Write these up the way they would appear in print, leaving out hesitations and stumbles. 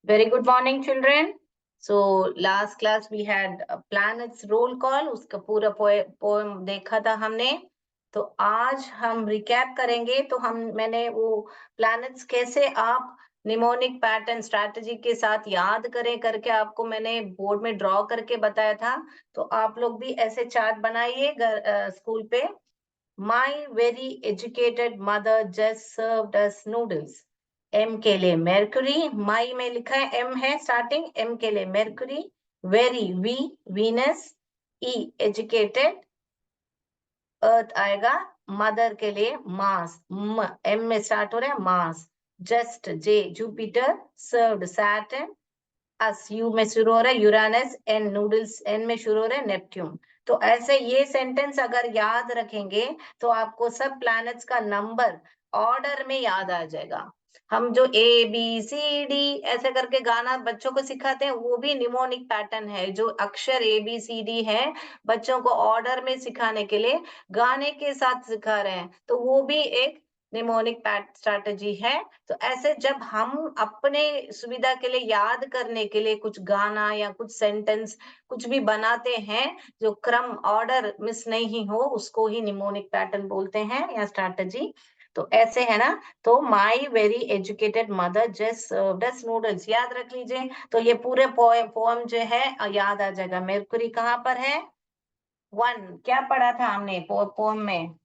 Very good morning, children. So last class we had a planets roll call. उसका पूरा poem देखा था हमने. तो आज हम रिकैप करेंगे. तो मैंने वो प्लैनेट्स कैसे आप निमोनिक पैटर्न स्ट्रैटेजी के साथ याद करें करके आपको मैंने बोर्ड में ड्रॉ करके बताया था. तो आप लोग भी ऐसे चार्ट बनाइए स्कूल पे. My very educated mother just served us noodles. M के लिए mercury, my में लिखा है M है स्टार्टिंग, M के लिए mercury, very V Venus, E educated, earth आएगा, mother के लिए Mars, M में स्टार्ट हो रहा है Mars, just J Jupiter, served Saturn, us you में शुरू हो रहा है यूरानस, एन नूडल्स एन में शुरू हो रहा है नेपट्यून. तो ऐसे ये सेंटेंस अगर याद रखेंगे तो आपको सब प्लैनेट्स का नंबर ऑर्डर में याद आ जाएगा. हम जो ए बी सी डी ऐसे करके गाना बच्चों को सिखाते हैं वो भी निमोनिक पैटर्न है. जो अक्षर ए बी सी डी है बच्चों को ऑर्डर में सिखाने के लिए गाने के साथ सिखा रहे हैं. तो वो भी एक निमोनिक पैट स्ट्रैटेजी है. तो ऐसे जब हम अपने सुविधा के लिए याद करने के लिए कुछ गाना या कुछ सेंटेंस कुछ भी बनाते हैं जो क्रम ऑर्डर मिस नहीं हो उसको ही निमोनिक पैटर्न बोलते हैं या स्ट्रैटेजी. तो ऐसे है ना. तो my very educated mother just served us noodles याद रख लीजिए. तो ये पूरे पोएम जो है याद आ जाएगा. मेरकुरी कहाँ पर है? वन. क्या पढ़ा था हमने पोएम में?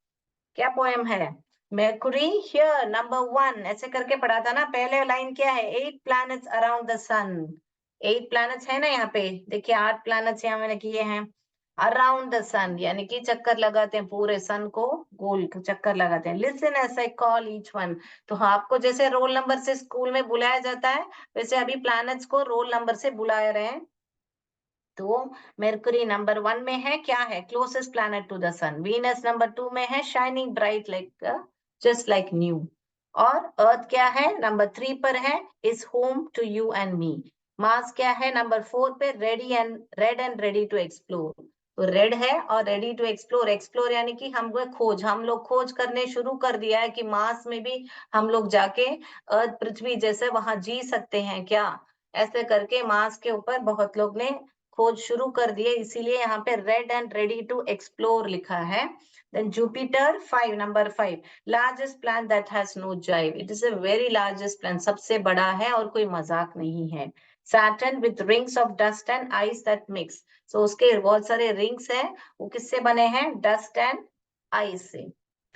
क्या पोएम है? मेर्कुरी हियर नंबर वन ऐसे करके पढ़ा था ना. पहले लाइन क्या है? 8 planets around the sun. 8 planets है ना यहाँ पे. देखिए 8 प्लैनेट्स यहाँ मैंने किए हैं अराउंड द सन यानी कि चक्कर लगाते हैं पूरे सन को गोल चक्कर लगाते हैं. Listen as I call each one. तो हाँ, आपको जैसे रोल नंबर से स्कूल में बुलाया जाता है वैसे अभी प्लैनेट्स को रोल नंबर से बुला रहे हैं. तो मेर्कुरी नंबर 1 में है. क्या है? Closest planet to the sun. Venus number 2 में है. Shining bright like just like new. और अर्थ क्या है? नंबर 3 पर है. Is home to you and me. Mars क्या है? नंबर 4 पे. Red and ready to explore. तो रेड है और रेडी टू एक्सप्लोर. एक्सप्लोर यानी कि हम लोग खोज करने शुरू कर दिया है कि मार्स में भी हम लोग जाके अर्थ पृथ्वी जैसे वहां जी सकते हैं क्या. ऐसे करके मार्स के ऊपर बहुत लोग ने खोज शुरू कर दिए. इसीलिए यहाँ पे red and ready to explore लिखा है. Then Jupiter 5 number 5 largest planet that has no jive. It is a very largest planet. सबसे बड़ा है और कोई मजाक नहीं है. Saturn with rings of dust and ice that mix. So उसके बहुत सारे रिंग्स हैं. वो किससे बने हैं? डस्ट एंड आइस से.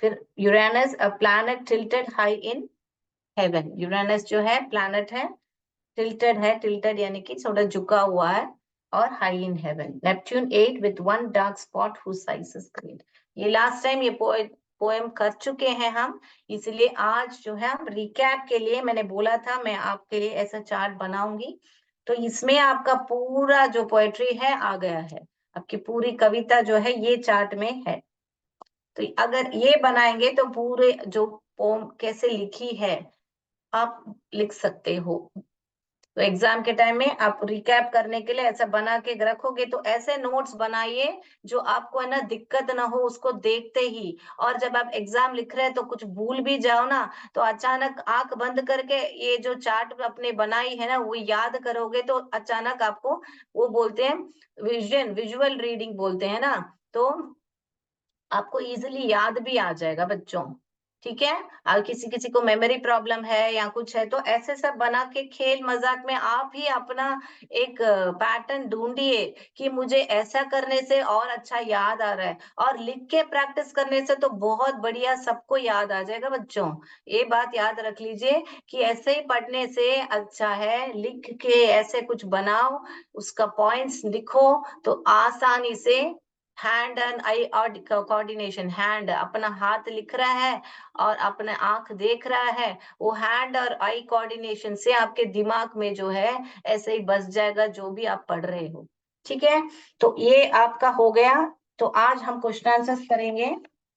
फिर Uranus a planet tilted high in haven. Uranus जो है प्लैनेट है टिल्टेड है. टिल्टेड यानी कि थोड़ा झुका हुआ है और high in heaven. Neptune 8 with one dark spot whose size is great. ये लास्ट टाइम ये पोएम कर चुके हैं हम. इसलिए आज जो है हम रिकैप के लिए मैंने बोला था मैं आपके लिए ऐसा चार्ट बनाऊंगी. तो इसमें आपका पूरा जो पोएट्री है आ गया है. आपकी पूरी कविता जो है ये चार्ट में है. तो अगर ये बनाएंगे तो पूरे जो पोम कैसे लिखी है आप लिख सकते हो. तो एग्जाम के टाइम में आप रिकैप करने के लिए ऐसा बना के रखोगे. तो ऐसे नोट्स बनाइए जो आपको है ना दिक्कत ना हो उसको देखते ही. और जब आप एग्जाम लिख रहे हैं तो कुछ भूल भी जाओ ना तो अचानक आंख बंद करके ये जो चार्ट अपने बनाई है ना वो याद करोगे तो अचानक आपको वो बोलते हैं विजुअल रीडिंग बोलते हैं ना. तो आपको इजीली याद भी आ जाएगा बच्चों. ठीक है. और किसी किसी को मेमोरी प्रॉब्लम है या कुछ है तो ऐसे सब बना के खेल मजाक में आप ही अपना एक पैटर्न ढूंढिए कि मुझे ऐसा करने से और अच्छा याद आ रहा है. और लिख के प्रैक्टिस करने से तो बहुत बढ़िया सबको याद आ जाएगा बच्चों. ये बात याद रख लीजिए कि ऐसे ही पढ़ने से अच्छा है लिख के ऐसे कुछ बनाओ उसका पॉइंट्स लिखो तो आसानी से हैंड एंड आई और कोऑर्डिनेशन. हैंड अपना हाथ लिख रहा है और अपने आंख देख रहा है. वो हैंड और आई कोऑर्डिनेशन से आपके दिमाग में जो है ऐसे ही बस जाएगा जो भी आप पढ़ रहे हो. ठीक है. तो ये आपका हो गया. तो आज हम क्वेश्चन आंसर्स करेंगे.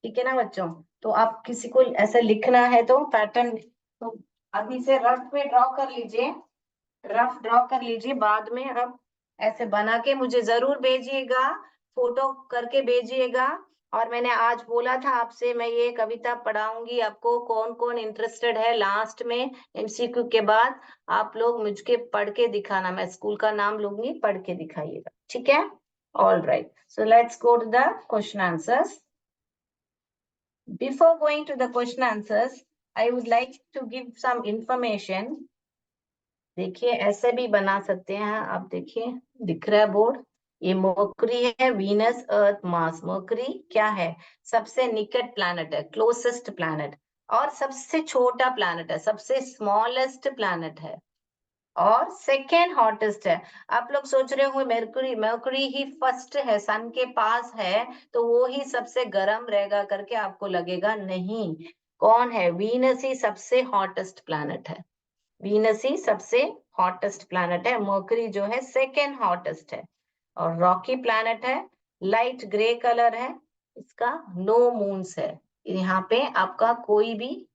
ठीक है ना बच्चों. तो आप किसी को ऐसे लिखना है तो पैटर्न तो अभी से रफ में ड्रॉ कर लीजिए. रफ ड्रॉ कर लीजिए. बाद में आप ऐसे बना के मुझे जरूर भेजिएगा. फोटो करके भेजिएगा. और मैंने आज बोला था आपसे मैं ये कविता पढ़ाऊंगी आपको, कौन कौन इंटरेस्टेड है लास्ट में एमसीक्यू के बाद आप लोग मुझके पढ़ के दिखाना, मैं स्कूल का नाम लूंगी, पढ़ के दिखाइएगा, ठीक है? All right, so let's go to the question answers. Before going to the question answers, I would like to give some information. देखिए ऐसे भी बना सकते हैं आप, देखिए दिख रहा है बोर्ड, ये मर्करी है, वीनस, अर्थ, मार्स. मर्करी क्या है? सबसे निकट प्लैनेट है, क्लोजेस्ट प्लैनेट, और सबसे छोटा प्लैनेट है, सबसे स्मॉलेस्ट प्लैनेट है, और सेकेंड हॉटेस्ट है. आप लोग सोच रहे होंगे मर्करी, मर्करी ही फर्स्ट है, सन के पास है तो वो ही सबसे गर्म रहेगा करके आपको लगेगा, नहीं. कौन है? वीनस ही सबसे हॉटेस्ट प्लैनेट है. वीनस ही सबसे हॉटेस्ट प्लैनेट है, मर्करी जो है सेकेंड हॉटेस्ट है, और रॉकी प्लैनेट है, लाइट ग्रे कलर है इसका, नो मून्स है, यहाँ पे आपका कोई भी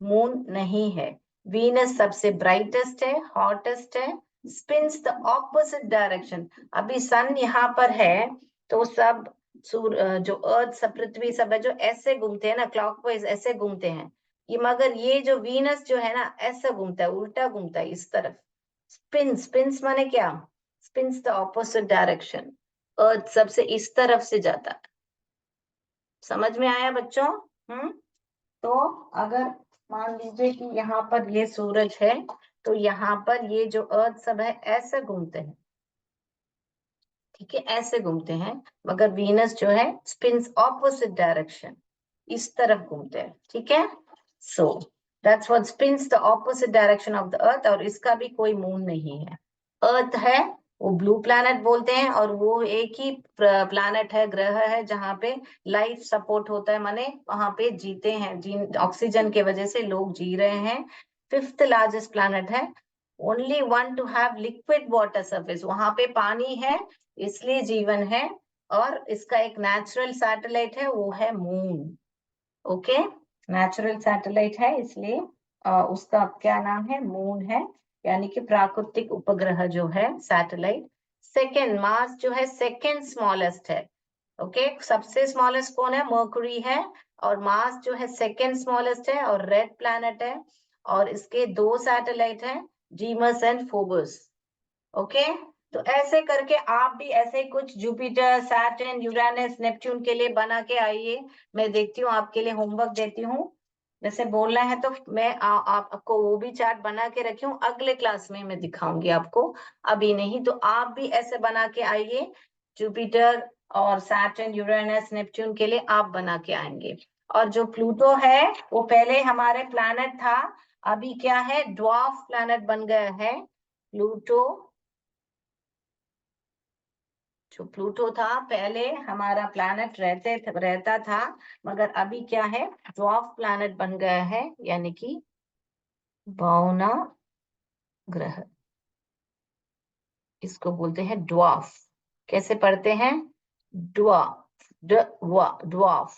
मून नहीं है. वीनस सबसे ब्राइटेस्ट है, हॉटेस्ट है, स्पिन्स द ऑपोजिट डायरेक्शन. अभी सन यहाँ पर है तो सब जो अर्थ सब, पृथ्वी सब है जो ऐसे घूमते हैं ना, क्लॉकवाइज ऐसे घूमते हैं, ये मगर ये जो वीनस जो है ना ऐसा घूमता है, उल्टा घूमता है इस तरफ. स्पिन्स, स्पिन्स माने क्या? Spins the opposite direction. Earth सबसे इस तरफ से जाता है. समझ में आया बच्चों? हम्म. तो अगर मान लीजिए कि यहाँ पर ये सूरज है तो यहाँ पर ये जो अर्थ सब है ऐसे घूमते हैं, ठीक है, ऐसे घूमते हैं, मगर वीनस जो है स्पिन्स ऑपोजिट डायरेक्शन, इस तरफ घूमते हैं, ठीक है? So that's what spins the opposite direction of the earth, और इसका भी कोई मून नहीं है. अर्थ है वो ब्लू प्लैनेट बोलते हैं, और वो एक ही प्लैनेट है, ग्रह है जहाँ पे लाइफ सपोर्ट होता है, माने वहां पे जीते हैं, ऑक्सीजन के वजह से लोग जी रहे हैं. फिफ्थ लार्जेस्ट प्लैनेट है, only one two have liquid water surface, वहां पे पानी है इसलिए जीवन है, और इसका एक नेचुरल सैटेलाइट है वो है मून. ओके, नेचुरल सैटेलाइट है इसलिए उसका क्या नाम है? मून है, यानी कि प्राकृतिक उपग्रह जो है सैटेलाइट. सेकेंड, मार्स जो है सेकेंड स्मॉलेस्ट है. ओके, सबसे स्मॉलेस्ट कौन है? मर्कुरी है, और मार्स जो है सेकेंड स्मॉलेस्ट है और रेड प्लैनेट है, और इसके दो सैटेलाइट हैं, जीमस एंड फोबस. ओके, तो ऐसे करके आप भी ऐसे कुछ जुपिटर, सैटर्न, यूरेनस, नेपच्यून के लिए बना के आइए. मैं देखती हूँ आपके लिए होमवर्क देती हूँ, जैसे बोलना है तो मैं आपको वो भी चार्ट बना के रखी हूँ, अगले क्लास में मैं दिखाऊंगी आपको, अभी नहीं. तो आप भी ऐसे बना के आइए, जुपिटर और सैटर्न, यूरेनस, नेपच्यून के लिए आप बना के आएंगे. और जो प्लूटो है वो पहले हमारे प्लैनेट था, अभी क्या है? ड्वार्फ प्लैनेट बन गया है प्लूटो. जो प्लूटो था पहले हमारा प्लैनेट रहता था, मगर अभी क्या है? ड्वार्फ प्लैनेट बन गया है, यानी कि बौना ग्रह, इसको बोलते हैं ड्वार्फ. कैसे पढ़ते हैं? Dwarf, dwarf.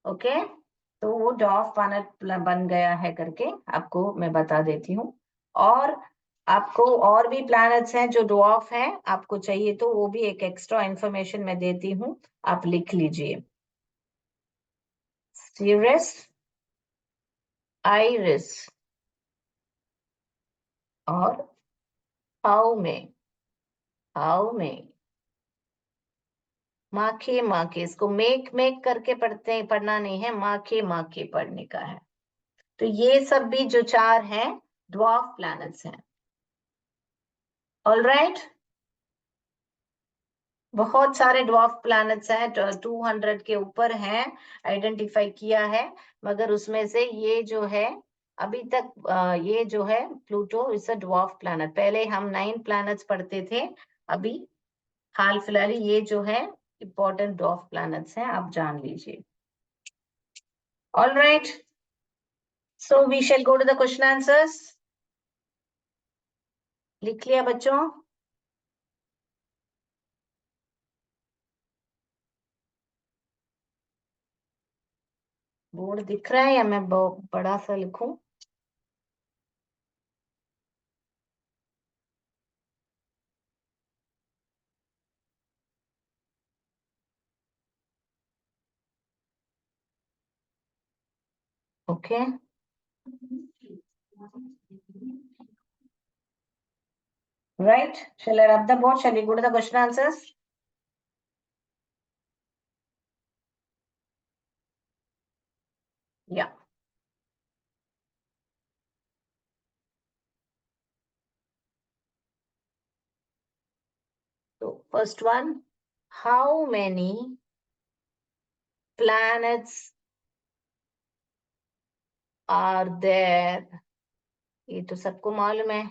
ओके, तो वो ड्वार्फ प्लैनेट बन गया है करके आपको मैं बता देती हूँ. और आपको और भी प्लैनेट्स हैं जो ड्वार्फ हैं, आपको चाहिए तो वो भी एक एक्स्ट्रा इंफॉर्मेशन मैं देती हूँ, आप लिख लीजिए. सिरस, आइरिस, और हाउ में, हाउ में, माखे माखे, इसको मेक करके पढ़ते हैं, पढ़ना नहीं है, माखे माखे पढ़ने का है. तो ये सब भी जो चार हैं ड्वार्फ प्लैनेट्स हैं. ऑल राइट, बहुत सारे ड्वार्फ प्लैनेट्स हैं, 200 के ऊपर हैं, आइडेंटिफाई किया है, मगर उसमें से ये जो है अभी तक ये जो है Pluto is a dwarf planet. पहले हम 9 प्लैनेट्स पढ़ते थे, अभी हाल फिलहाल ये जो है इंपॉर्टेंट ड्वार्फ प्लैनेट्स हैं, आप जान लीजिए. All right, so we shall go to the question answers. लिख लिया बच्चों? बोर्ड दिख रहा है या मैं बड़ा सा लिखूं? Okay, right, shall I rub the board? Shall we go to the question answers? Yeah. So first one, how many planets are there? ये तो सबको मालूम है.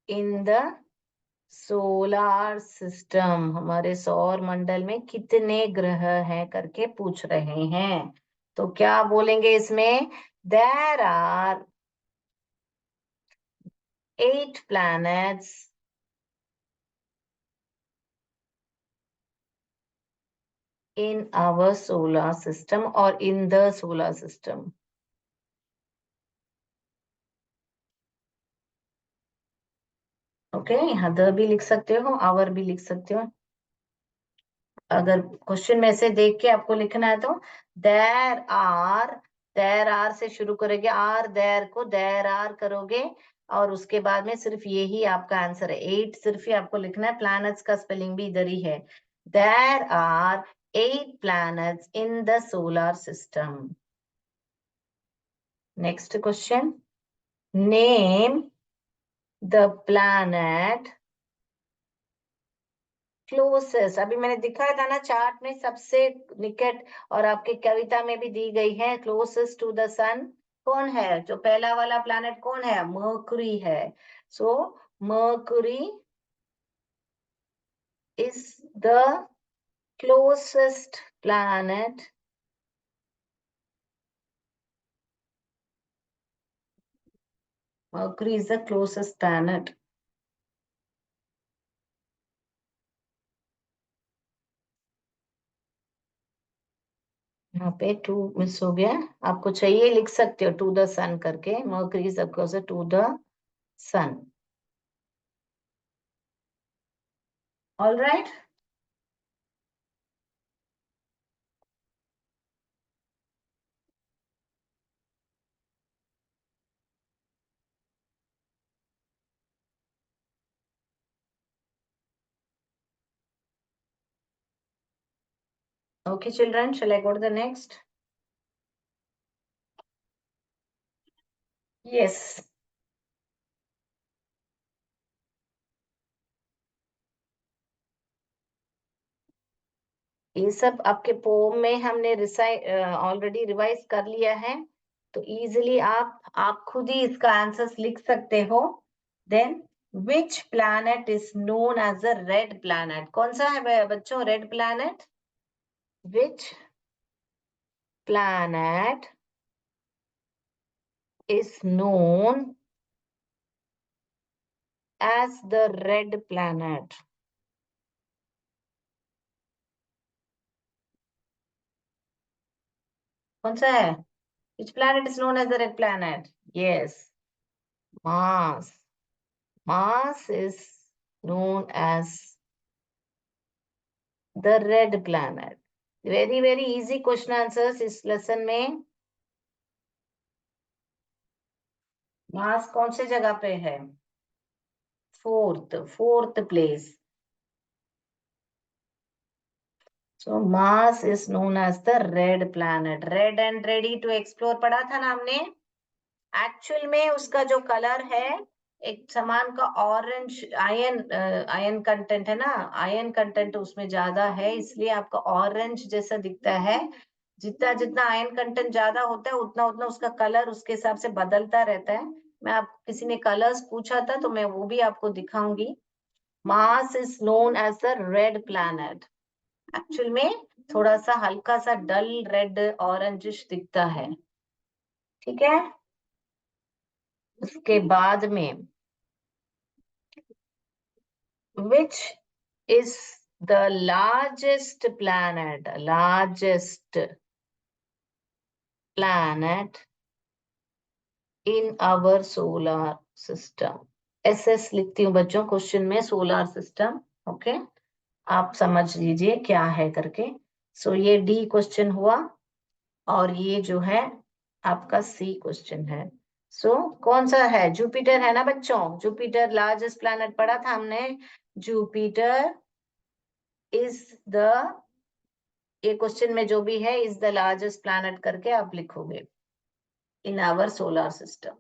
In the सोलार सिस्टम, हमारे सौर मंडल में कितने ग्रह हैं करके पूछ रहे हैं. तो क्या बोलेंगे इसमें? There are 8 planets in our solar system or in the solar system. Okay, यहाँ द भी लिख सकते हो, आवर भी लिख सकते हो. अगर क्वेश्चन में से देख के आपको लिखना है तो देर आर से शुरू करोगे, आर देर को देर आर करोगे और उसके बाद में सिर्फ यही आपका आंसर है. 8 सिर्फ ही आपको लिखना है. प्लैनेट्स का स्पेलिंग भी इधर ही है. There are 8 planets in the solar system. Next question. Name the planet closest. अभी मैंने दिखाया था ना चार्ट में, सबसे निकट, और आपकी कविता में भी दी गई है. क्लोजेस्ट टू द सन कौन है? जो पहला वाला प्लैनेट कौन है? मर्क्यूरी है. So Mercury is the closest planet Mercury is the closest planet. यहाँ पे टू मिस हो गया. आपको चाहिए लिख सकते हो टू द सन करके. Mercury is the closest to the sun. All right. Okay, children, shall I go to the next? Yes. ये सब आपके पोम में हमने ऑलरेडी रिवाइज कर लिया है. तो इजीली आप खुद ही इसका आंसर्स लिख सकते हो. Then which planet is known as a red planet? कौन सा है बच्चों red planet? Which planet is known as the red planet? कौन सा है? Which planet is known as the red planet? Yes, Mars. Mars is known as the red planet. Very very easy question answers इस lesson में. Mars कौन से जगह पे है? Fourth place. So Mars is known as the red planet. Red and ready to explore पढ़ा था ना हमने. एक्चुअल में उसका जो कलर है एक समान का ऑरेंज, आयन कंटेंट है ना, आयन कंटेंट उसमें ज्यादा है, इसलिए आपका ऑरेंज जैसा दिखता है. जितना जितना आयन कंटेंट ज्यादा होता है उतना उतना उसका कलर उसके हिसाब से बदलता रहता है. मैं आप किसी ने कलर्स पूछा था तो मैं वो भी आपको दिखाऊंगी. Mars is known as the red planet. Actual में थोड़ा सा हल्का सा डल रेड ऑरेंजिश दिखता है. ठीक है. उसके बाद में which is the largest planet in our solar system? SS लिखती हूँ बच्चों क्वेश्चन में, सोलर सिस्टम. ओके, आप समझ लीजिए क्या है करके. सो ये डी क्वेश्चन हुआ और ये जो है आपका सी क्वेश्चन है। सो कौन सा है? जुपिटर है ना बच्चों? जुपिटर लार्जेस्ट प्लैनेट पढ़ा था हमने। जुपिटर इज द, ये क्वेश्चन में जो भी है, इज द लार्जेस्ट प्लैनेट करके आप लिखोगे इन आवर सोलर सिस्टम।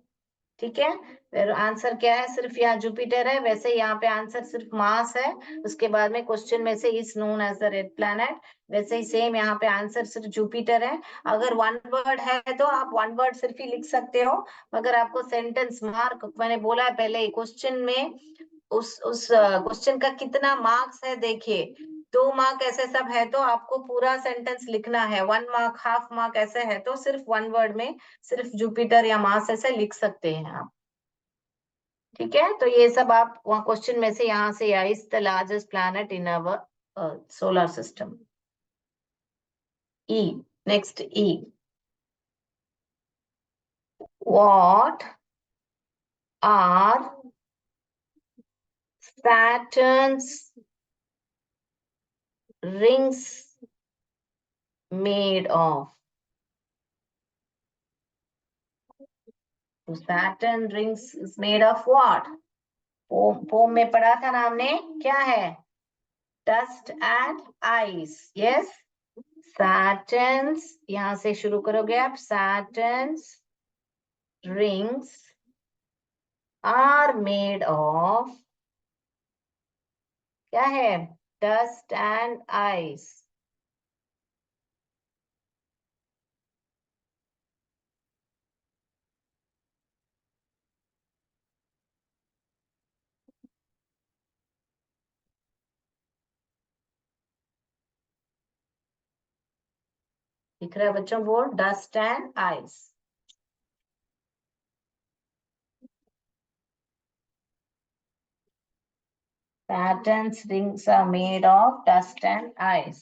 ठीक है, फिर आंसर क्या है? सिर्फ यहाँ जुपिटर है, वैसे यहाँ पे आंसर सिर्फ मास है। उसके बाद में क्वेश्चन में से is known as the red planet, वैसे ही सेम यहाँ पे आंसर सिर्फ जुपिटर है। अगर वन वर्ड है तो आप वन वर्ड सिर्फ ही लिख सकते हो, मगर आपको सेंटेंस मार्क, मैंने बोला है पहले क्वेश्चन में, उस क्वेश्चन का कितना मार्क्स है देखिए। 2 मार्क ऐसे सब है तो आपको पूरा सेंटेंस लिखना है। 1 मार्क, हाफ मार्क ऐसे है तो सिर्फ वन वर्ड में सिर्फ जुपिटर या मार्स ऐसे लिख सकते हैं आप। ठीक है, तो ये सब आप वहाँ क्वेश्चन में से यहाँ से, या is the largest planet in our solar system. E, next E, what are Saturn's rings made of? तो Saturn rings is made of what? Poem में पढ़ा था ना हमने, क्या है? Dust and ice. Yes, Saturn's, यहां से शुरू करोगे आप। Saturn's rings are made of, क्या है? Dust and ice. दिख रहा है बच्चों board? Dust and ice. Saturn's rings are made of dust and ice.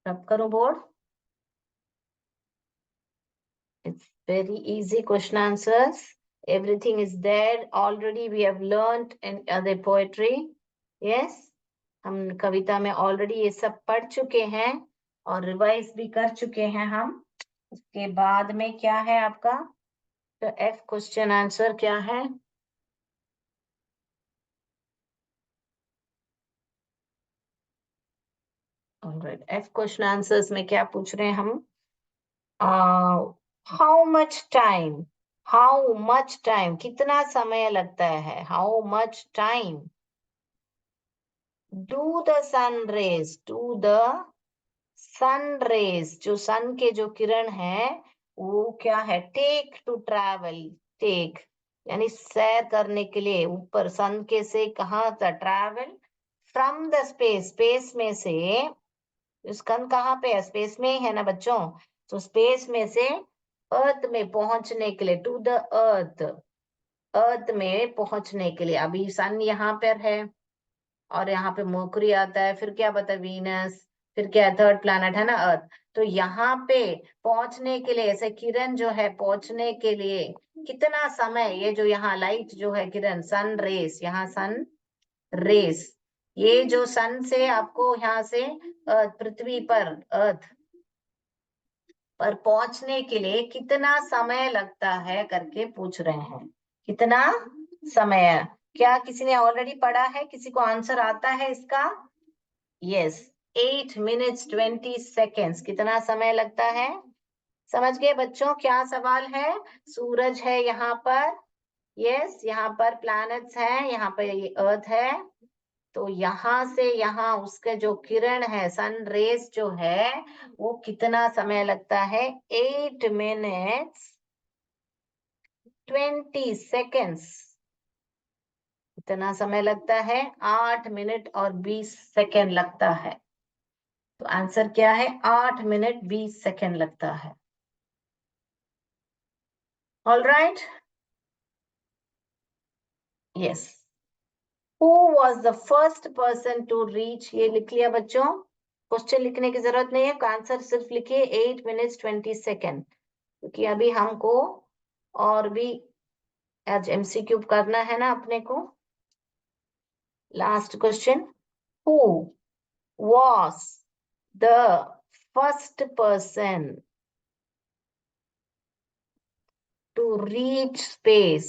अब करो board. It's very easy question answers. Everything is there already. We have learned in other poetry. Yes, हम कविता में already ये सब पढ़ चुके हैं और रिवाइज भी कर चुके हैं हम। उसके बाद में क्या है आपका? तो एफ क्वेश्चन आंसर क्या है? ऑलराइट, एफ क्वेश्चन आंसर्स में क्या पूछ रहे हैं हम? How much time, how much time, कितना समय लगता है? How much time do the sun rays, do the sun rays, जो सन के जो किरण है वो क्या है? टेक टू ट्रैवल, टेक यानी सैर करने के लिए ऊपर, सन के से कहाँ तक? Travel from the space, space में से। सन कहाँ पे है? स्पेस में ही है ना बच्चों? तो स्पेस में से अर्थ में पहुंचने के लिए, टू द अर्थ, अर्थ में पहुंचने के लिए। अभी सन यहाँ पर है और यहाँ पे मरकरी आता है, फिर क्या बता, वीनस, फिर क्या है? थर्ड प्लैनेट है ना, अर्थ। तो यहाँ पे पहुंचने के लिए, ऐसे किरण जो है पहुंचने के लिए कितना समय, ये जो यहाँ लाइट जो है, किरण, सन रेस, यहाँ सन रेस, ये जो सन से आपको यहाँ से पृथ्वी पर, अर्थ पर पहुंचने के लिए कितना समय लगता है करके पूछ रहे हैं। कितना समय? क्या किसी ने ऑलरेडी पढ़ा है? किसी को आंसर आता है इसका? Yes, 8 minutes 20 seconds। कितना समय लगता है? समझ गए बच्चों क्या सवाल है? सूरज है यहाँ पर, यस, यहाँ पर प्लैनेट्स है, यहाँ पर ये अर्थ है। तो यहाँ से यहाँ उसके जो किरण है, सन रेस जो है, वो कितना समय लगता है? 8 minutes 20 seconds। कितना समय लगता है? 8 मिनट और 20 सेकेंड लगता है। तो आंसर क्या है? 8 मिनट 20 सेकेंड लगता है। All right, yes. Who was the first person to reach, ये लिख लिया बच्चों? क्वेश्चन लिखने की जरूरत नहीं है, आंसर सिर्फ लिखिए 8 minutes 20 seconds, क्योंकि अभी हमको और भी आज एमसीक्यू करना है ना अपने को। Last question, who was the first person to reach space?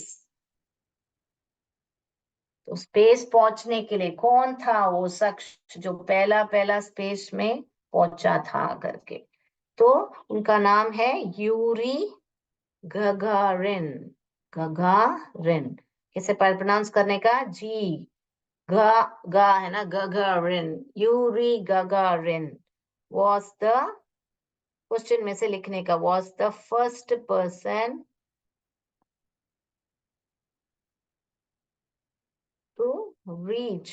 तो स्पेस पहुंचने के लिए कौन था वो शख्स जो पहला पहला स्पेस में पहुंचा था करके? तो उनका नाम है यूरी गगारिन। गगारिन कैसे प्रोनाउंस करने का? जी, गा गा है ना, Gagarin. Yuri Gagarin was the, question में से लिखने का, was the first person to reach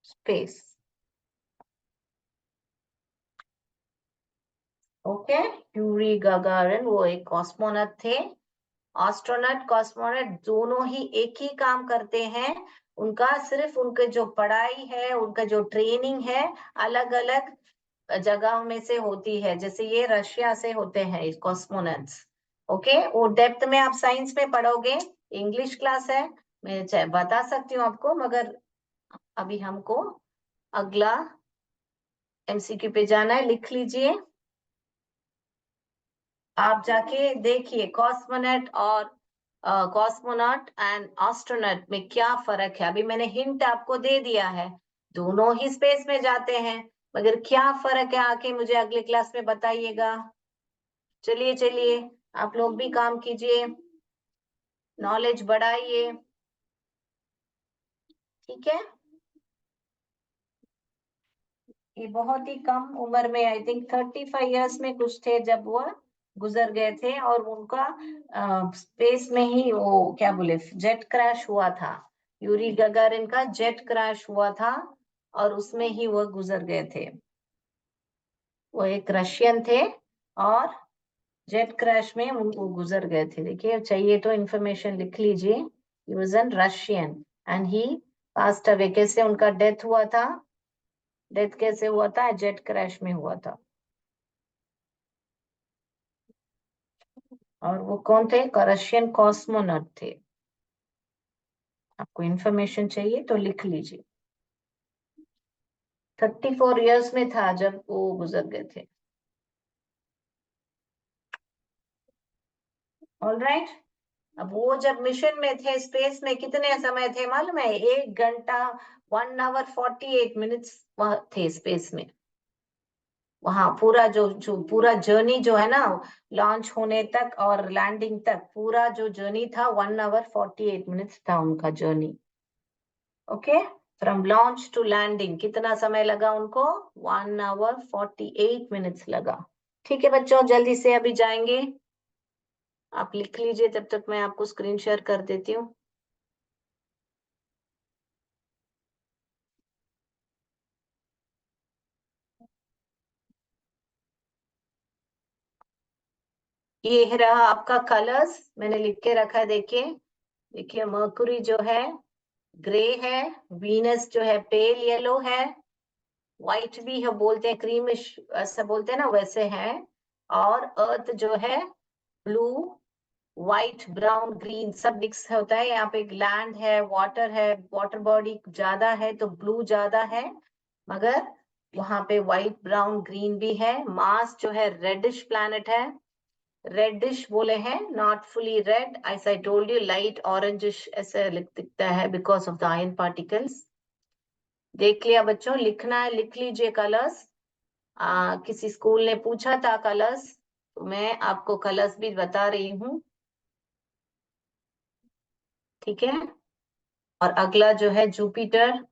space. Okay, Yuri Gagarin वो एक कॉस्मोनॉट थे। एस्ट्रोनॉट कॉस्मोनॉट दोनों ही एक ही काम करते हैं। उनका सिर्फ उनके जो पढ़ाई है, उनका जो ट्रेनिंग है, अलग अलग जगहों में से होती है। जैसे ये रशिया से होते हैं इस कॉस्मोनॉट्स। ओके, वो डेप्थ में आप साइंस में पढ़ोगे, इंग्लिश क्लास है, मैं चाहे बता सकती हूँ आपको, मगर अभी हमको अगला एमसीक्यू पे जाना है। लिख लीजिए, आप जाके देखिए कॉस्मोनॉट और कॉस्मोनॉट एंड एस्ट्रोनॉट में क्या फर्क है। अभी मैंने हिंट आपको दे दिया है, दोनों ही स्पेस में जाते हैं, मगर क्या फर्क है आके मुझे अगले क्लास में बताइएगा। चलिए चलिए, आप लोग भी काम कीजिए, नॉलेज बढ़ाइए, ठीक है। ये बहुत ही कम उम्र में, आई थिंक 35 इयर्स में कुछ थे जब वो गुजर गए थे, और उनका स्पेस में ही वो क्या बोले, जेट क्रैश हुआ था। यूरी गगारिन का जेट क्रैश हुआ था और उसमें ही वो गुजर गए थे। वो एक रशियन थे और जेट क्रैश में वो गुजर गए थे। देखिए, चाहिए तो इंफॉर्मेशन लिख लीजिए। He was an Russian and he passed away. कैसे उनका डेथ हुआ था? डेथ कैसे हुआ था? जेट क्रैश में हुआ था। और वो कौन थे? रशियन कॉस्मोनॉट थे। आपको इंफॉर्मेशन चाहिए तो लिख लीजिए। 34 इयर्स में था जब वो गुजर गए थे। ऑलराइट, अब वो जब मिशन में थे स्पेस में, कितने समय थे मालूम है? 1 घंटा 1 hour 48 minutes वह थे स्पेस में। वहां पूरा जो पूरा जर्नी जो है ना, लॉन्च होने तक और लैंडिंग तक, पूरा जो जर्नी था 1 hour 48 minutes था उनका journey. Okay, from launch to landing कितना समय लगा उनको? 1 hour 48 minutes लगा। ठीक है बच्चों, जल्दी से अभी जाएंगे, आप लिख लीजिए, तब तक मैं आपको स्क्रीन शेयर कर देती हूँ। ये रहा आपका कलर्स, मैंने लिख के रखा है, देखिए। देखिए, मर्कुरी जो है ग्रे है, वीनस जो है पेल येलो है, व्हाइट भी है बोलते हैं, क्रीमिश ऐसा बोलते हैं ना, वैसे है। और अर्थ जो है ब्लू, व्हाइट, ब्राउन, ग्रीन सब मिक्स होता है। यहाँ पे लैंड है, वाटर बॉडी ज्यादा है तो ब्लू ज्यादा है, मगर वहां पे व्हाइट, ब्राउन, ग्रीन भी है। मार्स जो है रेडिश प्लैनेट है, रेडिश बोले हैं, not fully red, as I told you, light orangish ऐसे दिखता है because of the ion particles. देख लिया बच्चों, लिखना है लिख लीजिए कलर्स। किसी स्कूल ने पूछा था कलर्स, तो मैं आपको कलर्स भी बता रही हूँ, ठीक है। और अगला जो है जुपिटर,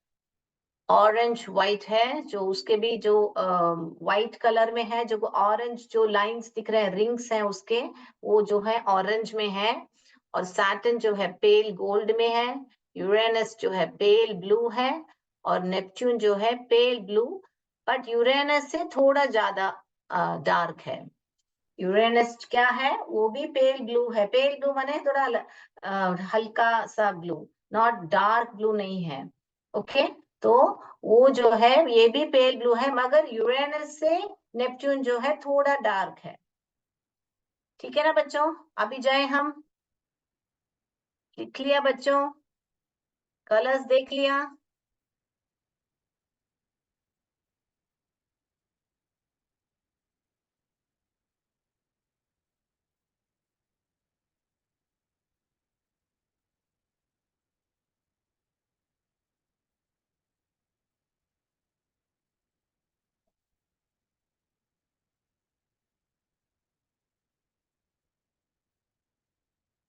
ऑरेंज व्हाइट है, जो उसके भी जो व्हाइट कलर में है, जो ऑरेंज जो लाइंस दिख रहे हैं, रिंग्स हैं उसके, वो जो है ऑरेंज में है। और सैटर्न जो है पेल गोल्ड में है, यूरेनस जो है पेल ब्लू है, और नेपच्यून जो है पेल ब्लू, बट यूरेनस से थोड़ा ज्यादा डार्क है। यूरेनस क्या है? वो भी पेल ब्लू है। पेल ब्लू माने थोड़ा हल्का सा ब्लू, नॉट डार्क ब्लू नहीं है। ओके, तो वो जो है ये भी पेल ब्लू है, मगर यूरेनस से नेपच्यून जो है थोड़ा डार्क है। ठीक है ना बच्चों, अभी जाए हम लिख लिया बच्चों? कलर्स देख लिया?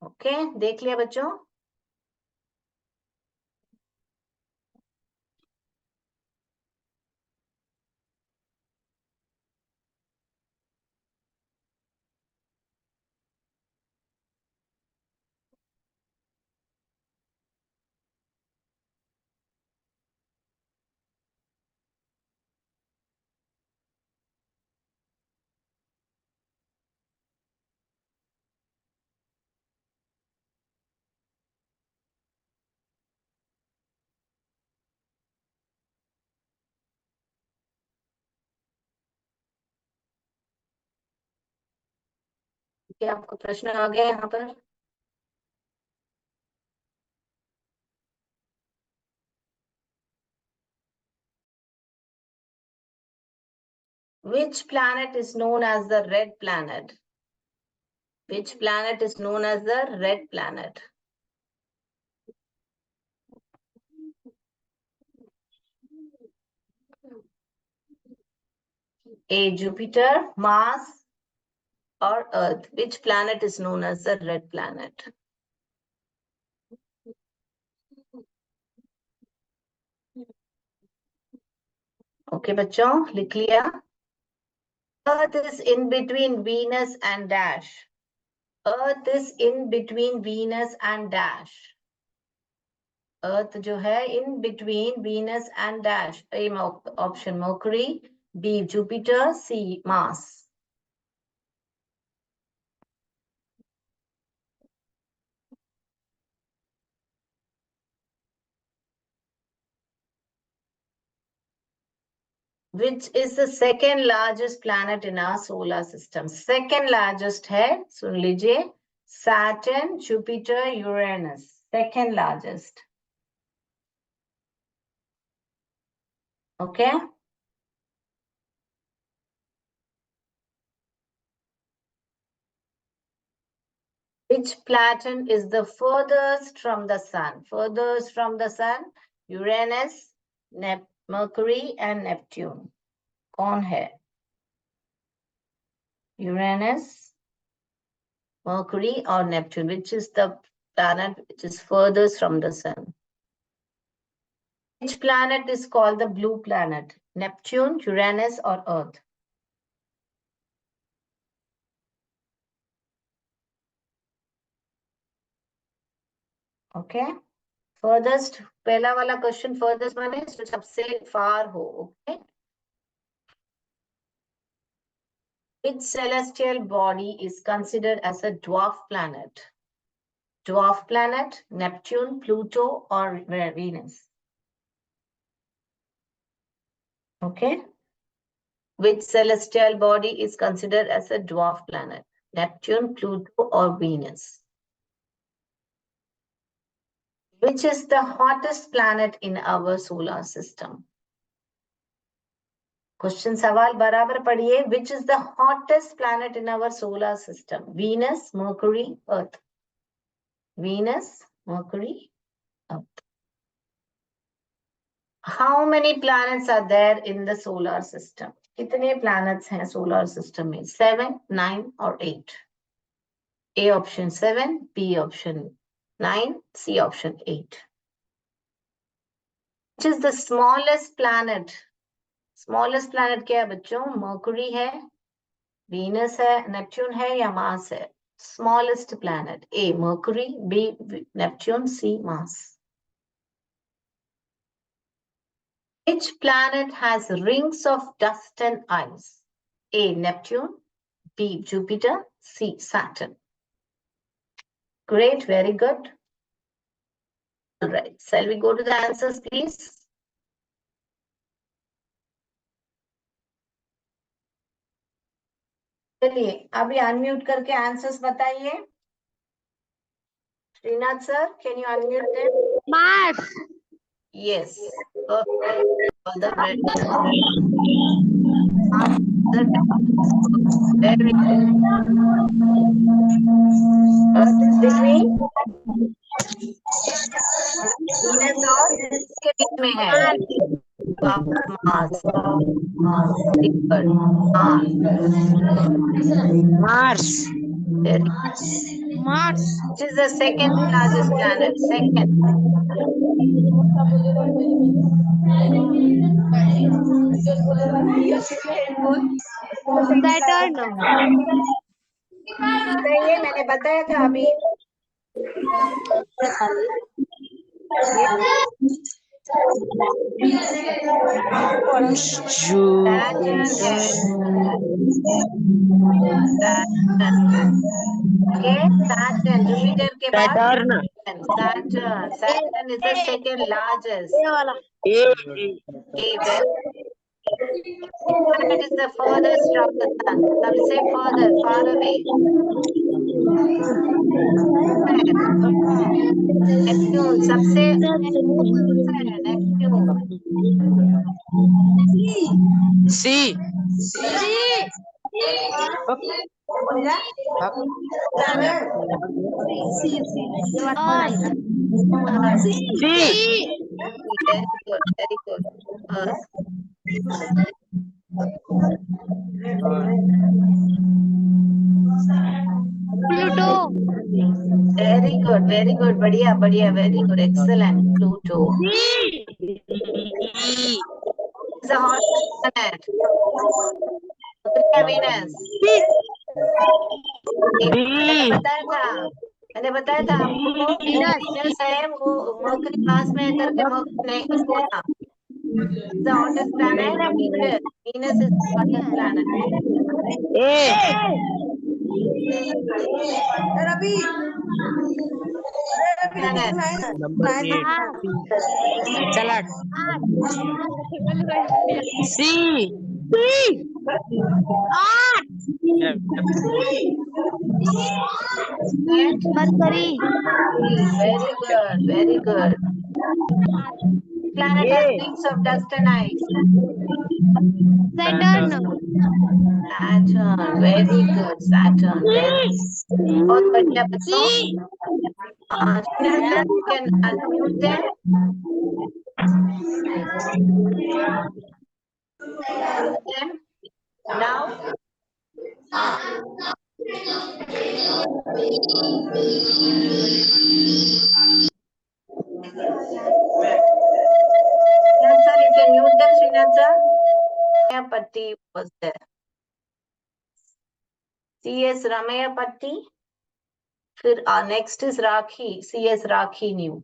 ओके, देख लिया बच्चों? क्या आपको प्रश्न आ गया यहाँ पर? Which planet is known as the red planet? Which planet is known as the red planet? A. Jupiter, Mars, or Earth? Which planet is known as the red planet? Okay, बच्चों, लिख लिया? Earth is in between Venus and Dash. Earth is in between Venus and Dash. Earth जो है in between Venus and Dash. A option Mercury, B Jupiter, C Mars. Which is the second largest planet in our solar system? Second largest है, सुन लीजिए, Saturn, Jupiter, Uranus. Second largest. Okay. Which planet is the furthest from the sun? Furthest from the sun, Uranus, Mercury and Neptune. कौन है? Uranus, Mercury or Neptune? Which is the planet which is furthest from the sun? Which planet is called the blue planet? Neptune, Uranus or Earth? Okay. Furthest, पहला वाला question furthest माने सबसे far हो. Okay. Which celestial body is considered as a dwarf planet? Dwarf planet, Neptune, Pluto, or Venus? Okay. Which celestial body is considered as a dwarf planet? Neptune, Pluto, or Venus? Which is the hottest planet in our solar system? Question सवाल बराबर पढ़िए. Which is the hottest planet in our solar system? Venus, Mercury, Earth. Venus, Mercury, Earth. How many planets are there in the solar system? कितने planets हैं solar system में? 7, 9 or 8? A option 7, B option 9, C option 8. Which is the smallest planet? Smallest planet क्या है बच्चों? Mercury है, Venus है, Neptune है या Mars है? Smallest planet. A Mercury, B Neptune, C Mars. Which planet has rings of dust and ice? A Neptune, B Jupiter, C Saturn. Great, very good. All right, shall we go to the answers, please? चलिए अभी unmute करके answers बताइए. Srinath sir, can you unmute them? Mars. Yes. Perfect. All the very very good. Earth is between Venus और किसके बीच में है? Mars. Very good. Mars. Very. Mars. Which is the second largest planet? Second. Saturn. बताइए, मैंने बताया था अभी। Saturn, Jupiter के बाद Saturn is the second largest. Planet is the furthest from the sun. सबसे further, far away. Neptune सबसे Neptune. C. Very good, very good. Pluto. Very good, very good. बढ़िया, बढ़िया, very good, excellent. Pluto. It's a hot planet. Venus. मैंने बताया था आपको, Venus है वो मरकरी पास में करके मरकरी नहीं बोला। The hottest planet, Venus is the hottest planet. C. Mercury. Very good, very good. Planet has rings of dust and ice. Saturn. Saturn, very good. Saturn, very. बहुत बढ़िया बच्चों. Children can unmute them. Now. Yes, sir, you can mute them, Srinath sir. Ramayapatti was there. C.S. Ramayapatti. फिर next is Rakhi. C.S. Rakhi new.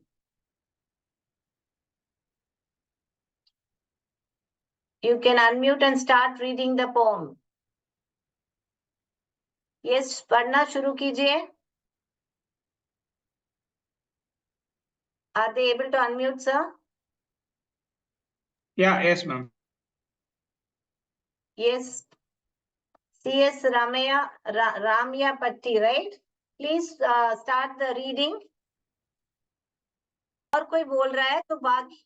You can unmute and start reading the poem. Yes, पढ़ना शुरू कीजिए. Are they able to unmute, sir? Yeah, yes, ma'am. Yes. C.S. Ramayapatti, right? Please start the reading. और कोई बोल रहा है तो बाकी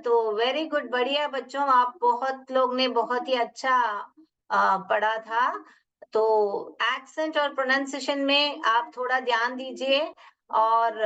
तो वेरी गुड, बढ़िया बच्चों, आप बहुत लोग ने बहुत ही अच्छा पढ़ा था. तो एक्सेंट और प्रोनाउंसिएशन में आप थोड़ा ध्यान दीजिए और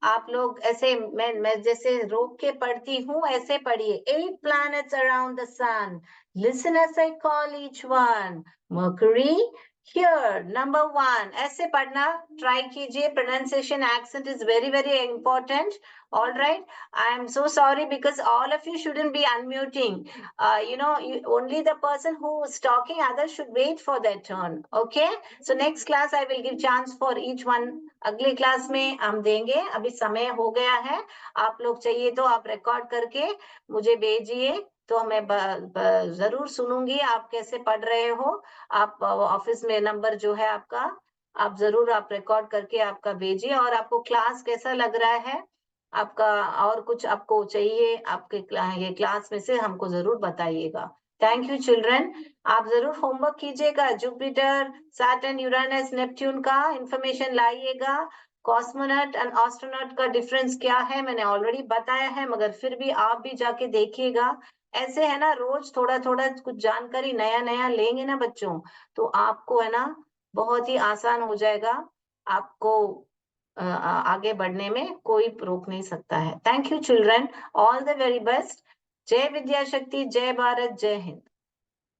आप लोग ऐसे मैं जैसे रोक के पढ़ती हूँ ऐसे पढ़िए. 8 planets around the sun. Listen as I call each one. Mercury, here, number 1. ऐसे पढ़ना ट्राई कीजिए. Pronunciation accent is very very important. All right. I am so sorry because all of you shouldn't be unmuting. Only the person who is talking, others should wait for their turn. Okay. So next class I will give chance for each one. अगले class में हम देंगे. अभी समय हो गया है. आप लोग चाहिए तो आप रिकॉर्ड करके मुझे भेजिए तो मैं जरूर सुनूंगी आप कैसे पढ़ रहे हो. आप ऑफिस में नंबर जो है आपका, आप जरूर आप रिकॉर्ड करके आपका भेजिए. और आपको क्लास कैसा लग रहा है आपका, और कुछ आपको चाहिए आपके ये क्लास में से हमको जरूर बताइएगा. Thank you children. आप जरूर होमवर्क कीजिएगा. जुपिटर, सैटर्न, यूरेनस, नेपच्यून का इंफॉर्मेशन लाइएगा. कॉस्मोनॉट एंड एस्ट्रोनॉट का डिफरेंस क्या है मैंने ऑलरेडी बताया है, मगर फिर भी आप भी जाके देखिएगा। ऐसे है ना, रोज थोड़ा थोड़ा कुछ जानकारी नया नया लेंगे ना बच्चों, तो आपको है ना बहुत ही आसान हो जाएगा। आपको आगे बढ़ने में कोई रोक नहीं सकता है। Thank you children, all the very best. जय विद्या शक्ति, जय भारत, जय हिंद।